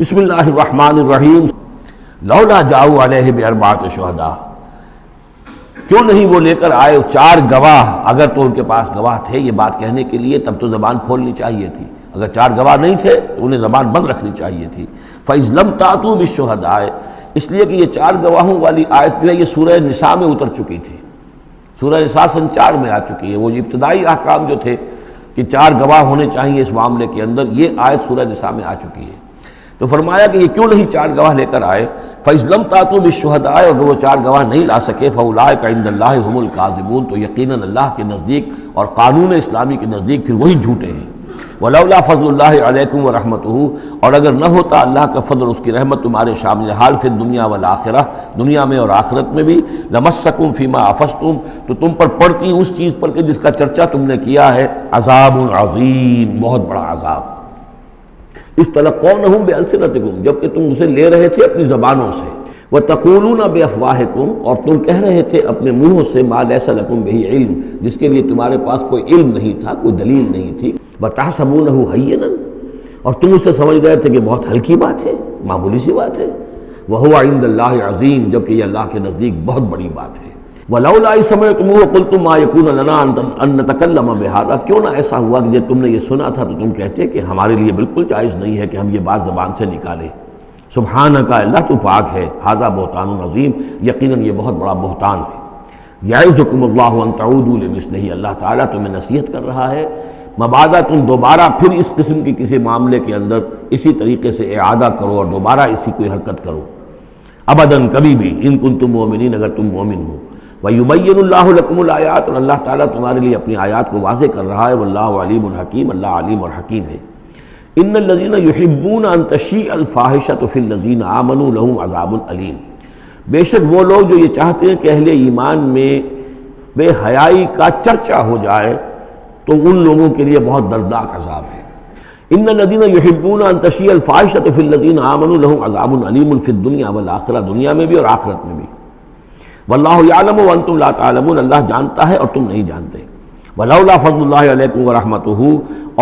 بسم اللہ الرحمن الرحیم لولا جاؤ علیہ باربعۃ شہداء، کیوں نہیں وہ لے کر آئے 4 گواہ، اگر تو ان کے پاس گواہ تھے یہ بات کہنے کے لیے تب تو زبان کھولنی چاہیے تھی، اگر 4 گواہ نہیں تھے تو انہیں زبان بند رکھنی چاہیے تھی۔ فَإِذْ لَمْ تَأْتُوا بِالشُّهَدَاءِ، اس لیے کہ یہ 4 گواہوں والی آیت جو ہے یہ سورہ نساء میں اتر چکی تھی، سورہ نساء سن 4 میں آ چکی ہے۔ وہ ابتدائی احکام جو تھے کہ 4 گواہ ہونے چاہیے اس معاملے کے اندر، یہ آیت سورہ نساء میں آ چکی ہے۔ تو فرمایا کہ یہ کیوں نہیں 4 گواہ لے کر آئے؟ فَإِذْ لَمْ تَأْتُوا بِالشُّهَدَاءِ، اگر وہ 4 گواہ نہیں لا سکے فَأُولَٰئِكَ عِندَ اللَّهِ هُمُ الْكَاذِبُونَ، تو یقیناً اللہ کے نزدیک اور قانون اسلامی کے نزدیک پھر وہی جھوٹے ہیں۔ وَلَوْلَا فَضْلُ اللَّهِ عَلَيْكُمْ وَرَحْمَتُهُ، اور اگر نہ ہوتا اللہ کا فضل اور اس کی رحمت تمہارے شامل حال فی الدنیا والآخرہ، دنیا میں اور آخرت میں بھی، لَمَسَّكُمْ فِيمَا أَفَضْتُمْ، تو تم پر پڑتی اس چیز پر کہ جس کا چرچا تم نے کیا ہے، عذاب عظیم، بہت بڑا عذاب۔ اِسْتَلَقَّوْنَهُ بِأَلْسِنَتِكُمْ، جبکہ تم اسے لے رہے تھے اپنی زبانوں سے، وَتَقُولُونَ بِأَفْوَاهِكُمْ، اور تم کہہ رہے تھے اپنے منہوں سے، مَا لَيْسَ لَكُمْ بِهِ علم، جس کے لیے تمہارے پاس کوئی علم نہیں تھا، کوئی دلیل نہیں تھی، وَتَحْسَبُونَهُ هَيِّنًا، اور تم اسے سمجھ رہے تھے کہ بہت ہلکی بات ہے، معمولی سی بات ہے، وَهُوَ عِندَ اللَّهِ عَظِيمٌ، جبکہ یہ اللہ کے نزدیک بہت بڑی بات ہے۔ وَلَوْلَا إِذْ سَمِعْتُمُوهُ قُلْتُم مَّا يَكُونُ لَنَا أَن نَّتَكَلَّمَ بِهَٰذَا، کیوں نہ ایسا ہوا کہ جب تم نے یہ سنا تھا تو تم کہتے کہ ہمارے لیے بالکل جائز نہیں ہے کہ ہم یہ بات زبان سے نکالیں۔ سبحانک، اللہ تو پاک ہے، ھذا بہتان عظیم، یقیناً یہ بہت بڑا بہتان ہے۔ یعظکم اللہ ان تعودوا لمثلہ، اللہ تعالیٰ تمہیں نصیحت کر رہا ہے مبادا تم دوبارہ پھر اس قسم کی کسی معاملے کے اندر اسی طریقے سے اعادہ کرو اور دوبارہ اسی کوئی حرکت کرو، ابداً کبھی بھی، ان کنتم مؤمنین، اگر تم مومن ہو۔ وَيُبَيِّنُ اللَّهُ لَكُمُ الْآيَاتِ، اور اللہ تعالیٰ تمہارے لیے اپنی آیات کو واضح کر رہا ہے، وَاللَّهُ عَلِيمٌ حکیم، اللہ علیم اور حکیم ہے۔ إِنَّ الَّذِينَ يُحِبُّونَ أَن تَشِيعَ الْفَاحِشَةُ فِي الَّذِينَ آمَنُوا لَهُمْ عَذَابٌ أَلِيمٌ، بے شک وہ لوگ جو یہ چاہتے ہیں کہ اہل ایمان میں بے حیائی کا چرچا ہو جائے تو ان لوگوں کے لیے بہت دردناک عذاب ہے۔ إِنَّ الَّذِينَ يُحِبُّونَ أَن تَشِيعَ الْفَاحِشَةُ فِي الَّذِينَ آمَنُوا لَهُمْ عَذَابٌ أَلِيمٌ فِي الدُّنْيَا وَالْآخِرَةِ، دنیا میں بھی اور آخرت میں بھی۔ واللہ یعلم وانتم لا تعلمون، اللہ جانتا ہے اور تم نہیں جانتے۔ ولولا فضل اللہ علیکم ورحمتہ،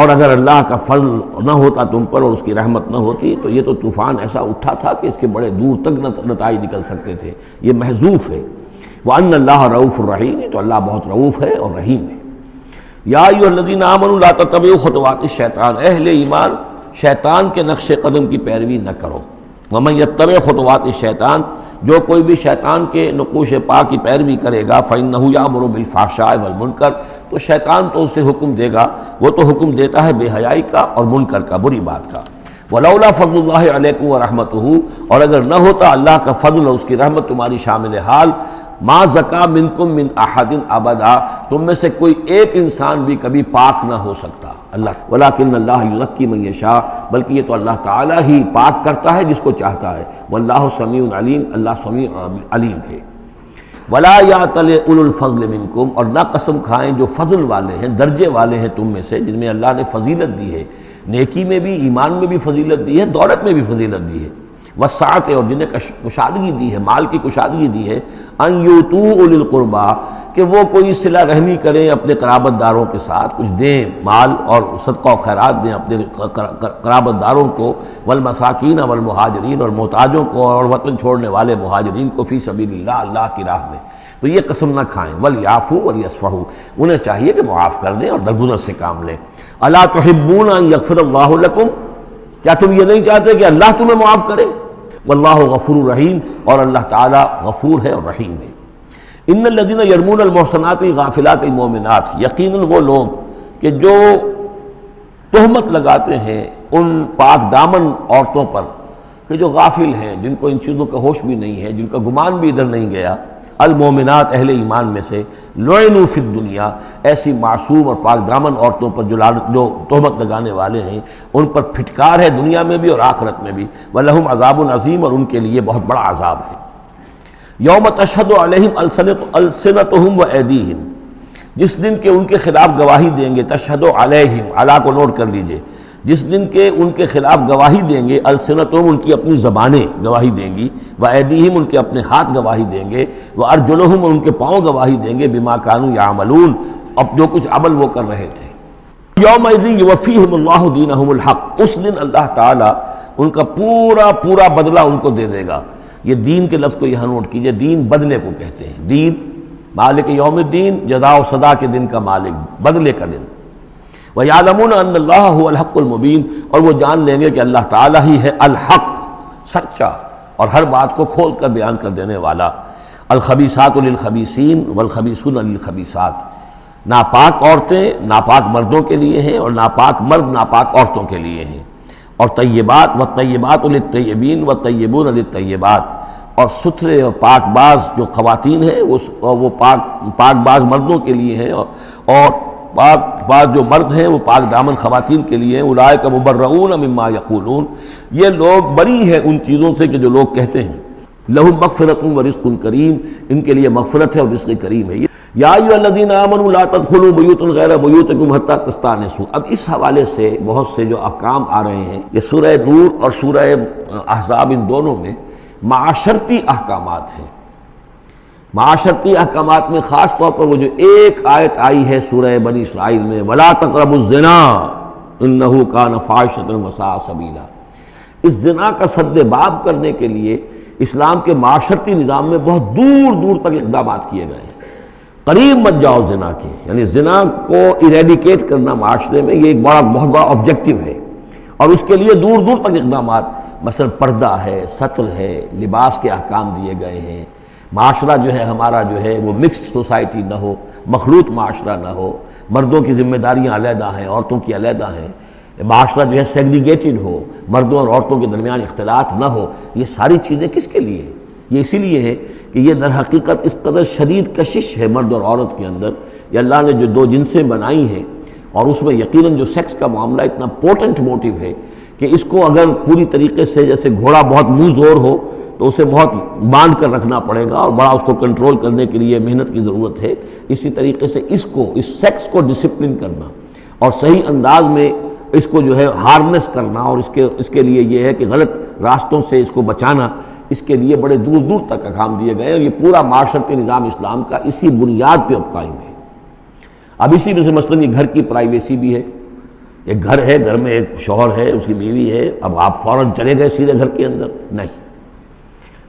اور اگر اللہ کا فضل نہ ہوتا تم پر اور اس کی رحمت نہ ہوتی تو یہ تو طوفان ایسا اٹھا تھا کہ اس کے بڑے دور تک نتائج نکل سکتے تھے، یہ محذوف ہے۔ وان اللہ رؤوف الرحیم، تو اللہ بہت رؤوف ہے اور رحیم ہے۔ یا ایھا الذین آمنوا لا تتبعوا خطوات الشیطان، اہل ایمان شیطان کے نقش قدم کی پیروی نہ کرو۔ ومن یتبع خطوات الشیطان، جو کوئی بھی شیطان کے نقوش پا کی پیروی کرے گا، فإنہ یأمر بالفحشاء والمنکر، تو شیطان تو اسے حکم دے گا، وہ تو حکم دیتا ہے بے حیائی کا اور منکر کا، بری بات کا۔ ولولا فضل اللہ علیکم ورحمتہ، اور اگر نہ ہوتا اللہ کا فضل اور اس کی رحمت تمہاری شامل حال، ما زکا منکم من احد ابدا، تم میں سے کوئی ایک انسان بھی کبھی پاک نہ ہو سکتا اللہ، ولکن اللہ یزکی من یشاء، بلکہ یہ تو اللہ تعالیٰ ہی پاک کرتا ہے جس کو چاہتا ہے۔ واللہ سمیع علیم، اللہ سمیع علیم ہے۔ ولا یأتل اولو الفضل منکم، اور نہ قسم کھائیں جو فضل والے ہیں، درجے والے ہیں تم میں سے، جن میں اللہ نے فضیلت دی ہے، نیکی میں بھی، ایمان میں بھی فضیلت دی ہے، دولت میں بھی فضیلت دی ہے، وسعت، اور جنہیں کشادگی دی ہے، مال کی کشادگی دی ہے، ان یؤتوا اولی القربی، کہ وہ کوئی صلہ رحمی کریں اپنے قرابت داروں کے ساتھ، کچھ دیں، مال اور صدقہ و خیرات دیں اپنے قرابت داروں کو، والمساکین والمہاجرین، اور محتاجوں کو اور وطن چھوڑنے والے مہاجرین کو، فی سبیل اللہ، اللہ کی راہ میں، تو یہ قسم نہ کھائیں۔ ولیعفوا ولیصفحوا، انہیں چاہیے کہ معاف کر دیں اور درگزر سے کام لیں۔ الا تحبون ان یغفر اللہ لکم، کیا تم یہ نہیں چاہتے کہ اللہ تمہیں معاف کرے؟ واللہ غفور رحیم، اور اللہ تعالیٰ غفور ہے اور رحیم ہے۔ ان الذین یرمون المحصنات الغافلات المؤمنات، یقیناً وہ لوگ کہ جو تہمت لگاتے ہیں ان پاک دامن عورتوں پر کہ جو غافل ہیں، جن کو ان چیزوں کا ہوش بھی نہیں ہے، جن کا گمان بھی ادھر نہیں گیا، المومنات، اہل ایمان میں سے، لعنوا فی الدنیا، ایسی معصوم اور پاک دامن عورتوں پر جو تہمت لگانے والے ہیں ان پر پھٹکار ہے دنیا میں بھی اور آخرت میں بھی، ولہم عذاب عظیم، اور ان کے لیے بہت بڑا عذاب ہے۔ یوم تشہد علیہم السنتہم وایدیہم، جس دن کے ان کے خلاف گواہی دیں گے، تشہد علیہم، علی کو نوٹ کر لیجئے، جس دن کے ان کے خلاف گواہی دیں گے، السنتہم، ان کی اپنی زبانیں گواہی دیں گی، وایدیہم، ان کے اپنے ہاتھ گواہی دیں گے، وارجلہم، ان کے پاؤں گواہی دیں گے، بما کانوا یعملون، اب جو کچھ عمل وہ کر رہے تھے۔ یومئذ یوفیہم اللہ دینہم الحق، اس دن اللہ تعالیٰ ان کا پورا پورا بدلہ ان کو دے دے گا۔ یہ دین کے لفظ کو یہاں نوٹ کیجئے، دین بدلے کو کہتے ہیں، دین مالک یوم الدین، جزا و سزا کے دن کا مالک، بدلے کا دن۔ وَيَعْلَمُونَ أَنَّ اللَّهَ هُوَ الْحَقُّ الْمُبِينُ، اور وہ جان لیں گے کہ اللہ تعالیٰ ہی ہے الحق، سچا اور ہر بات کو کھول کر بیان کر دینے والا۔ الخبیثات للخبیثین والخبیثون للخبیثات، ناپاک عورتیں ناپاک مردوں کے لیے ہیں اور ناپاک مرد ناپاک عورتوں کے لیے ہیں، اور طیبات والطیبات للطیبین والطیبون للطیبات، اور ستھرے اور پاک باز جو خواتین ہیں وہ پاک باز مردوں کے لیے ہیں، اور پاک باز جو مرد ہیں وہ پاک دامن خواتین کے لیے ہیں۔ اولئک مبرؤون مما یقولون، یہ لوگ بری ہیں ان چیزوں سے کہ جو لوگ کہتے ہیں۔ لہم مغفرۃ ورزق کریم، ان کے لیے مغفرت ہے اور رزق کریم ہے۔ یا ایھا الذین آمنوا لا تدخلوا بیوتا غیر بیوتکم حتی تستأنسوا، اب اس حوالے سے بہت سے جو احکام آ رہے ہیں، یہ سورہ نور اور سورہ احزاب ان دونوں میں معاشرتی احکامات ہیں۔ معاشرتی احکامات میں خاص طور پر وہ جو ایک آیت آئی ہے سورہ بنی اسرائیل میں، وَلَا تَقْرَبُوا الزِّنَا إِنَّهُ كَانَ فَاحِشَةً وَسَاءَ سَبِيلًا، اس زنا کا سد باب کرنے کے لیے اسلام کے معاشرتی نظام میں بہت دور دور تک اقدامات کیے گئے ہیں۔ قریب مت جاؤ زنا کے، یعنی زنا کو ایریڈیکیٹ کرنا معاشرے میں یہ ایک بہت بڑا آبجیکٹو ہے، اور اس کے لیے دور دور تک اقدامات، مثلا پردہ ہے، ستر ہے، لباس کے احکام دیے گئے ہیں۔ معاشرہ جو ہے ہمارا جو ہے وہ مکسڈ سوسائٹی نہ ہو، مخلوط معاشرہ نہ ہو، مردوں کی ذمہ داریاں علیحدہ ہیں، عورتوں کی علیحدہ ہیں، معاشرہ جو ہے سیگریگیٹڈ ہو، مردوں اور عورتوں کے درمیان اختلاط نہ ہو۔ یہ ساری چیزیں کس کے لیے ہیں؟ یہ اسی لیے ہے کہ یہ در حقیقت اس قدر شدید کشش ہے مرد اور عورت کے اندر، یہ اللہ نے جو دو جنسیں بنائی ہیں، اور اس میں یقیناً جو سیکس کا معاملہ اتنا پورٹنٹ موٹیو ہے کہ اس کو اگر پوری طریقے سے، جیسے گھوڑا بہت منہ زور ہو تو اسے بہت باندھ کر رکھنا پڑے گا اور بڑا اس کو کنٹرول کرنے کے لیے محنت کی ضرورت ہے، اسی طریقے سے اس سیکس کو ڈسپلن کرنا اور صحیح انداز میں اس کو جو ہے ہارنس کرنا، اور اس کے لیے یہ ہے کہ غلط راستوں سے اس کو بچانا، اس کے لیے بڑے دور دور تک احکام دیے گئے، اور یہ پورا معاشرتی نظام اسلام کا اسی بنیاد پہ اب قائم ہے۔ اب اسی میں سے مثلاً یہ گھر کی پرائیویسی بھی ہے، ایک گھر ہے، گھر میں ایک شوہر ہے، اس کی بیوی ہے، اب آپ فوراً چلے گئے سیدھے گھر کے اندر، نہیں۔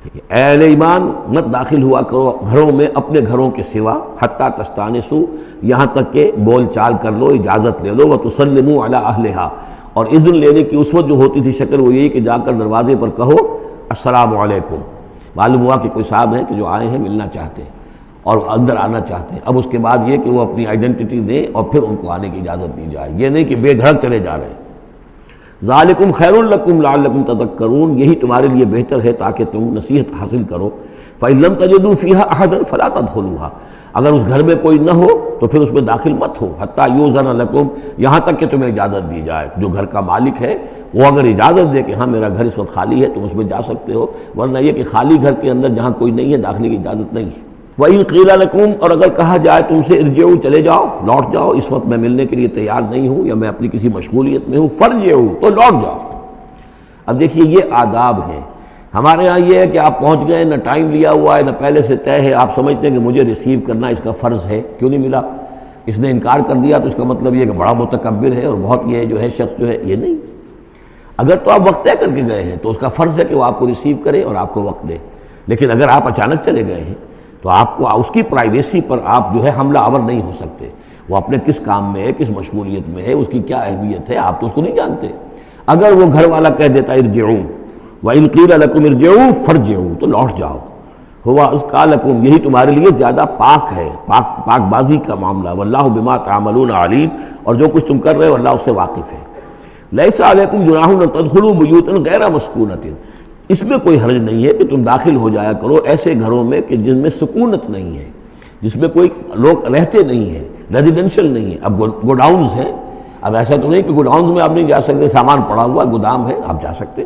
اے اہل ایمان، مت داخل ہوا کرو گھروں میں اپنے گھروں کے سوا، حتیٰ تستانسوا، یہاں تک کہ بول چال کر لو، اجازت لے لو، وتسلموا علی اہلہا، اور اذن لینے کی اس وقت جو ہوتی تھی شکل وہ یہی کہ جا کر دروازے پر کہو السلام علیکم۔ معلوم ہوا کہ کوئی صاحب ہیں کہ جو آئے ہیں، ملنا چاہتے ہیں اور اندر آنا چاہتے ہیں، اب اس کے بعد یہ کہ وہ اپنی آئیڈینٹی دیں اور پھر ان کو آنے کی اجازت دی جائے، یہ نہیں کہ بے دھڑک چلے جا رہے ہیں۔ ذالکم خیر لکم لعلکم تذکرون، یہی تمہارے لیے بہتر ہے تاکہ تم نصیحت حاصل کرو۔ فإن لم تجدوا فیہا احدا فلا تدخلوها، اگر اس گھر میں کوئی نہ ہو تو پھر اس میں داخل مت ہو، حتیٰ یؤذن لکم، یہاں تک کہ تمہیں اجازت دی جائے۔ جو گھر کا مالک ہے وہ اگر اجازت دے کہ ہاں میرا گھر اس وقت خالی ہے تم اس میں جا سکتے ہو، ورنہ یہ کہ خالی گھر کے اندر جہاں کوئی نہیں ہے داخلے کی اجازت نہیں ہے۔ وَإِن قِيلَ لَكُمْ، اور اگر کہا جائے تم سے ارجعوا، چلے جاؤ، لوٹ جاؤ، اس وقت میں ملنے کے لیے تیار نہیں ہوں یا میں اپنی کسی مشغولیت میں ہوں، فارجعوا، تو لوٹ جاؤ۔ اب دیکھیے یہ آداب ہیں۔ ہمارے ہاں یہ ہے کہ آپ پہنچ گئے، نہ ٹائم لیا ہوا ہے نہ پہلے سے طے ہے، آپ سمجھتے ہیں کہ مجھے ریسیو کرنا اس کا فرض ہے، کیوں نہیں ملا؟ اس نے انکار کر دیا تو اس کا مطلب یہ کہ بڑا متکبر ہے اور بہت یہ جو ہے شخص جو ہے، یہ نہیں۔ اگر تو آپ وقت طے کر کے گئے ہیں تو اس کا فرض ہے کہ وہ آپ کو ریسیو کرے اور آپ کو وقت دے، لیکن اگر آپ اچانک چلے گئے ہیں تو آپ کو اس کی پرائیویسی پر آپ جو ہے حملہ آور نہیں ہو سکتے۔ وہ اپنے کس کام میں ہے، کس مشغولیت میں ہے، اس کی کیا اہمیت ہے، آپ تو اس کو نہیں جانتے۔ اگر وہ گھر والا کہہ دیتا ارجعوا، وَإِن قِيلَ لَكُمْ ارْجِعُوا فَارْجِعُوا، تو لوٹ جاؤ، ہوا اذکیٰ لکم، یہی تمہارے لیے زیادہ پاک ہے، پاک بازی کا معاملہ، واللہ بما تعملون علیم، اور جو کچھ تم کر رہے ہو اللہ اس سے واقف ہے۔ لیس علیکم جناح ان تدخلوا بیوتا غیر مسکونۃ، اس میں کوئی حرج نہیں ہے کہ تم داخل ہو جایا کرو ایسے گھروں میں کہ جن میں سکونت نہیں ہے، جس میں کوئی لوگ رہتے نہیں ہیں، ریزیڈینشل نہیں ہے۔ اب گوڈاؤنز ہیں، اب ایسا تو نہیں کہ گوڈاؤنز میں آپ نہیں جا سکتے، سامان پڑا ہوا گودام ہے، آپ جا سکتے۔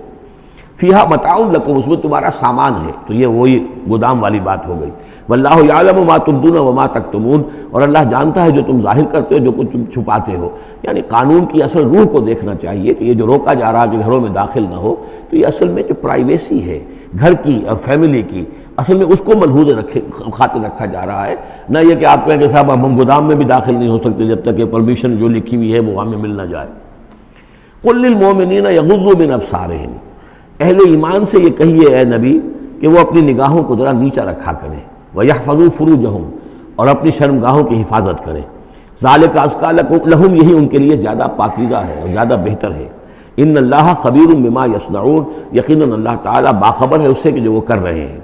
فیہا متاع لکم، اس میں تمہارا سامان ہے، تو یہ وہی گودام والی بات ہو گئی۔ واللہ یعلم ما تبدون وما تکتمون، اور اللہ جانتا ہے جو تم ظاہر کرتے ہو، جو کچھ تم چھپاتے ہو۔ یعنی قانون کی اصل روح کو دیکھنا چاہیے کہ یہ جو روکا جا رہا ہے کہ گھروں میں داخل نہ ہو، تو یہ اصل میں جو پرائیویسی ہے گھر کی اور فیملی کی، اصل میں اس کو ملحوظ خاطر رکھا جا رہا ہے، نہ یہ کہ آپ کہیں کہ صاحب ہم گودام میں بھی داخل نہیں ہو سکتے جب تک کہ پرمیشن جو لکھی ہوئی ہے وہ ہمیں مل نہ جائے۔ قل للمؤمنین یغضوا من ابصارہم، اہل ایمان سے یہ کہیے اے نبی کہ وہ اپنی نگاہوں کو ذرا نیچا رکھا کریں، وَيَحْفَظُوا فُرُوجَهُمْ، اور اپنی شرمگاہوں کی حفاظت کریں، ذَلِكَ أَزْكَىٰ لَهُمْ، یہی ان کے لیے زیادہ پاکیزہ ہے اور زیادہ بہتر ہے۔ ان اللہ خبیر بما یصنعون، یقیناً اللہ تعالیٰ باخبر ہے اس سے کہ جو وہ کر رہے ہیں۔